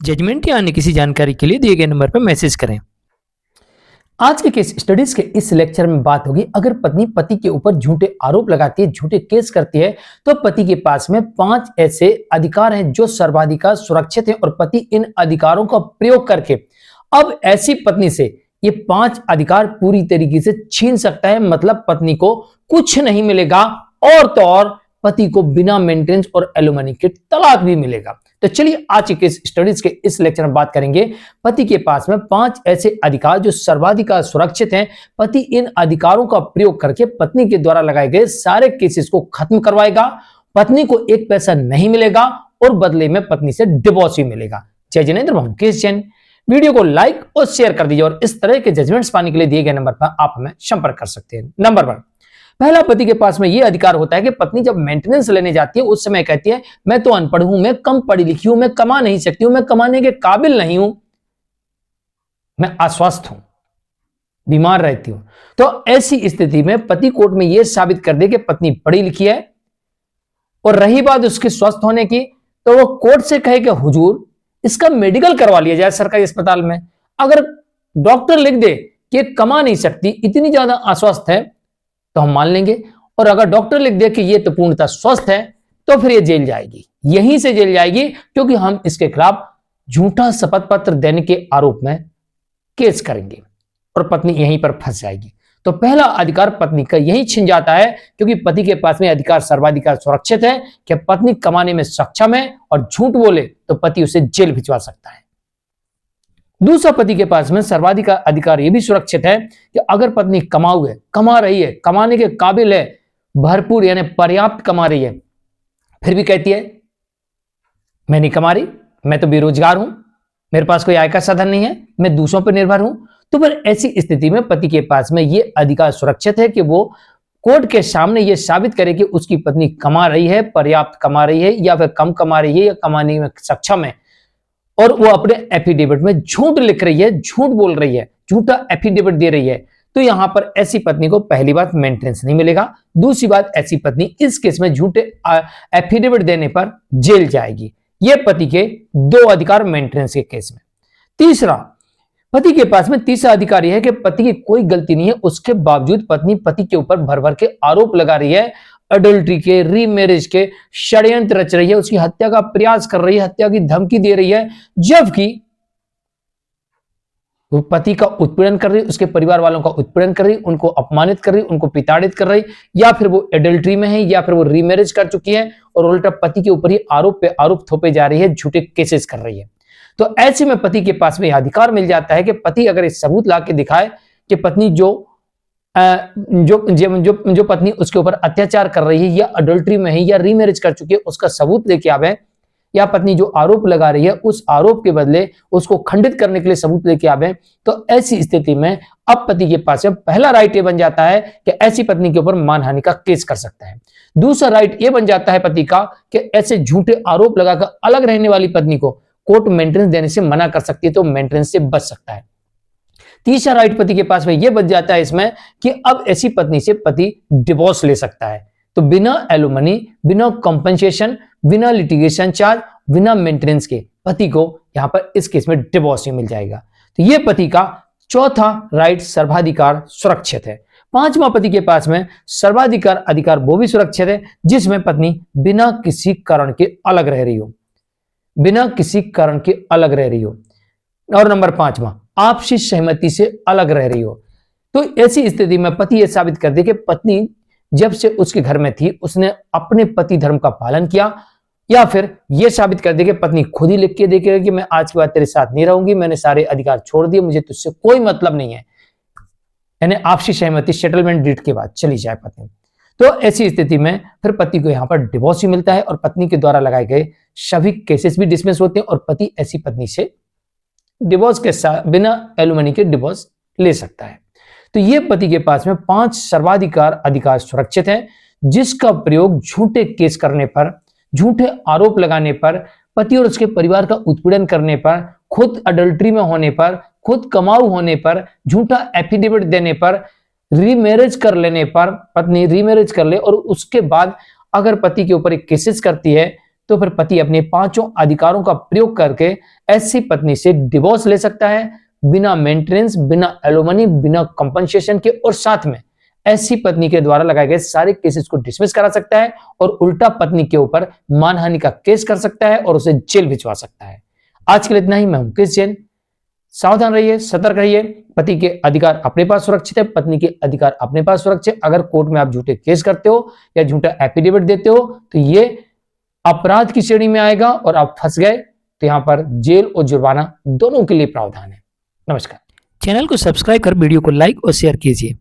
Judgement या अन्य किसी जानकारी के लिए दिए गए नंबर पर मैसेज करें। आज के केस स्टडीज के इस लेक्चर में बात होगी, अगर पत्नी पति के ऊपर झूठे आरोप लगाती है, झूठे केस करती है, तो पति के पास में 5 ऐसे अधिकार हैं जो सर्वाधिकार सुरक्षित हैं और पति इन अधिकारों का प्रयोग करके अब ऐसी पत्नी से ये 5 अधिकार पूरी तरीके से छीन सकता है। मतलब पत्नी को कुछ नहीं मिलेगा और तो और पति को बिना मेंटेनेंस और एलुमनी के तलाक भी मिलेगा। तो चलिए आज के स्टडीज के इस लेक्चर में बात करेंगे, पति के पास में 5 ऐसे अधिकार जो सर्वाधिकार सुरक्षित हैं। पति इन अधिकारों का प्रयोग करके पत्नी के द्वारा लगाए गए सारे केसेस को खत्म करवाएगा, पत्नी को एक पैसा नहीं मिलेगा और बदले में पत्नी से डिवोर्स भी मिलेगा। जय जिनेंद्र, मैं केस जैन। वीडियो को लाइक और शेयर कर दीजिए और इस तरह के जजमेंट्स पाने के लिए दिए गए नंबर पर आप हमें संपर्क कर सकते हैं। नंबर 1, पहला, पति के पास में यह अधिकार होता है कि पत्नी जब मेंटेनेंस लेने जाती है उस समय कहती है, मैं तो अनपढ़ हूं, मैं कम पढ़ी लिखी हूं, मैं कमा नहीं सकती हूं, मैं कमाने के काबिल नहीं हूं, मैं अस्वस्थ हूं, बीमार रहती हूं। तो ऐसी स्थिति में पति कोर्ट में यह साबित कर दे कि पत्नी पढ़ी लिखी है। और रही बात उसके स्वस्थ होने की, तो वो कोर्ट से कहे कि हुजूर इसका मेडिकल करवा लिया जाए सरकारी अस्पताल में। अगर डॉक्टर लिख दे कि कमा नहीं सकती, इतनी ज्यादा अस्वस्थ है, तो हम मान लेंगे। और अगर डॉक्टर लिख दे कि ये तो पूर्णतः स्वस्थ है, तो फिर ये जेल जाएगी, यहीं से जेल जाएगी, क्योंकि हम इसके खिलाफ झूठा शपथ पत्र देने के आरोप में केस करेंगे और पत्नी यहीं पर फंस जाएगी। तो पहला अधिकार पत्नी का यही छिन जाता है, क्योंकि पति के पास में अधिकार सर्वाधिकार सुरक्षित है कि पत्नी कमाने में सक्षम है और झूठ बोले तो पति उसे जेल भिजवा सकता है। दूसरा, पति के पास में सर्वाधिकार अधिकार यह भी सुरक्षित है कि अगर पत्नी कमाऊ है, कमा रही है, कमाने के काबिल है, भरपूर यानी पर्याप्त कमा रही है, फिर भी कहती है मैं नहीं कमा रही, मैं तो बेरोजगार हूं, मेरे पास कोई आय का साधन नहीं है, मैं दूसरों पर निर्भर हूं, तो फिर ऐसी स्थिति में पति के पास में यह अधिकार सुरक्षित है कि वो कोर्ट के सामने यह साबित करे कि उसकी पत्नी कमा रही है, पर्याप्त कमा रही है, या फिर कम कमा रही है, या कमाने में सक्षम है, और वो अपने एफिडेविट में झूठ लिख रही है, झूठ बोल रही है, झूठा एफिडेविट दे रही है। तो यहां पर ऐसी पत्नी को पहली बात मेंटेनेंस नहीं मिलेगा, दूसरी बात ऐसी पत्नी इस केस में झूठे एफिडेविट देने पर जेल जाएगी। यह पति के 2 अधिकार मेंटेनेंस के केस में। तीसरा, पति के पास में तीसरा अधिकार यह है कि पति की कोई गलती नहीं है, उसके बावजूद पत्नी पति के ऊपर भर भर के आरोप लगा रही है, अडल्ट्री के, रीमैरिज के षड्यंत्र रच रही है, उसकी हत्या का प्रयास कर रही है, हत्या की धमकी दे रही है, जबकि वो पति का उत्पीड़न कर रही, उसके परिवार वालों का उत्पीड़न कर रही, उनको अपमानित कर रही, उनको पिताड़ित कर रही, या फिर वो एडल्ट्री में है, या फिर वो रीमैरिज कर चुकी है और उल्टा पति के ऊपर ही आरोप पे आरोप थोपे जा रही है, झूठे केसेस कर रही है। तो ऐसे में पति के पास में यह अधिकार मिल जाता है कि पति अगर इस सबूत ला के दिखाए कि पत्नी जो पत्नी उसके ऊपर अत्याचार कर रही है, या अडल्ट्री में है, या रीमैरिज कर चुकी है, उसका सबूत लेके आवे, या पत्नी जो आरोप लगा रही है उस आरोप के बदले उसको खंडित करने के लिए सबूत लेके आवे, तो ऐसी स्थिति में अब पति के पास में पहला राइट ये बन जाता है कि ऐसी पत्नी के ऊपर मानहानि का केस कर सकता है। दूसरा राइट ये बन जाता है पति का कि ऐसे झूठे आरोप लगाकर अलग रहने वाली पत्नी को कोर्ट मेंटेनेंस देने से मना कर सकती है, तो मेंटेनेंस से बच सकता है। तीसरा राइट पति के पास में यह बच जाता है इसमें कि अब ऐसी पत्नी से पति डिवोर्स ले सकता है। तो बिना एलुमनी, बिना कंपनसेशन, बिना लिटिगेशन चार्ज, बिना मेंटेनेंस के पति को यहां पर इस केस में डिवोर्स ही मिल जाएगा। तो यह पति का चौथा राइट सर्वाधिकार सुरक्षित है। पांचवा, पति के पास में सर्वाधिकार अधिकार वो भी सुरक्षित है जिसमें पत्नी बिना किसी कारण के अलग रह रही हो, बिना किसी कारण के अलग रह रही हो। और नंबर 5वां, आपसी सहमति से अलग रह रही हो। तो ऐसी स्थिति में पति यह साबित कर दे कि पत्नी जब से उसके घर में थी उसने अपने पति धर्म का पालन किया, या फिर यह साबित कर दे कि पत्नी खुद ही लिख के देखेगी कि मैं आज के बाद तेरे साथ नहीं रहूंगी, मैंने सारे अधिकार छोड़ दिए, मुझे तुझसे कोई मतलब नहीं है, यानी आपसी सहमति सेटलमेंट डीड के बाद चली जाए पत्नी। तो ऐसी स्थिति में फिर पति को यहां पर डिवोर्स ही मिलता है और पत्नी के द्वारा लगाए गए सभी केसेस भी डिसमिस होते हैं और पति ऐसी पत्नी से डिवोर्स के साथ बिना एलुमनी के डिवोर्स ले सकता है। तो ये पति के पास में 5 सर्वाधिकार अधिकार सुरक्षित है, जिसका प्रयोग झूठे केस करने पर, झूठे आरोप लगाने पर, पति और उसके परिवार का उत्पीड़न करने पर, खुद अडल्ट्री में होने पर, खुद कमाऊ होने पर, झूठा एफिडेविट देने पर, रीमैरिज कर लेने पर, पत्नी रीमैरिज कर ले और उसके बाद अगर पति के ऊपर एक केसेस करती है तो फिर पति अपने पांचों अधिकारों का प्रयोग करके ऐसी पत्नी से डिवोर्स ले सकता है, बिना मेंटेनेंस, बिना एलोमनी, बिना कंपनसेशन के, और साथ में ऐसी पत्नी के द्वारा लगाए गए सारे केसेस को डिसमिस करा सकता है और उल्टा पत्नी के ऊपर मानहानि का केस कर सकता है और उसे जेल भिजवा सकता है। आज के लिए इतना ही। मैं हूं मुकेश जैन। सावधान रहिए, सतर्क रहिए। पति के अधिकार अपने पास सुरक्षित है, पत्नी के अधिकार अपने पास सुरक्षित। अगर कोर्ट में आप झूठे केस करते हो या झूठा एफिडेविट देते हो तो ये अपराध की श्रेणी में आएगा और आप फंस गए तो यहां पर जेल और जुर्माना दोनों के लिए प्रावधान है। नमस्कार। चैनल को सब्सक्राइब कर वीडियो को लाइक और शेयर कीजिए।